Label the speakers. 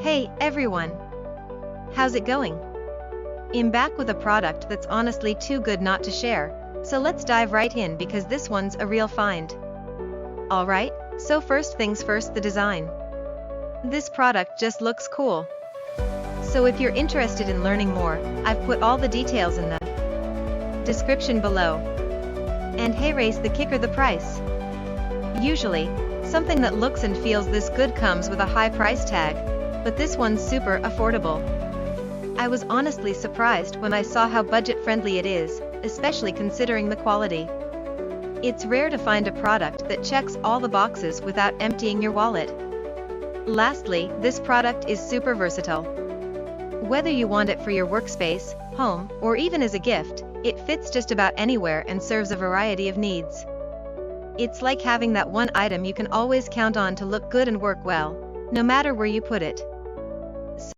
Speaker 1: Hey, everyone! How's it going? I'm back with a product that's honestly too good not to share, so let's dive right in because this one's a real find. Alright, so first things first, the design. This product just looks cool. So if you're interested in learning more, I've put all the details in the description below. And hey, race the kicker, the price. Usually, something that looks and feels this good comes with a high price tag, but this one's super affordable. I was honestly surprised when I saw how budget-friendly it is, especially considering the quality. It's rare to find a product that checks all the boxes without emptying your wallet. Lastly, this product is super versatile. Whether you want it for your workspace, home, or even as a gift, it fits just about anywhere and serves a variety of needs. It's like having that one item you can always count on to look good and work well, no matter where you put it.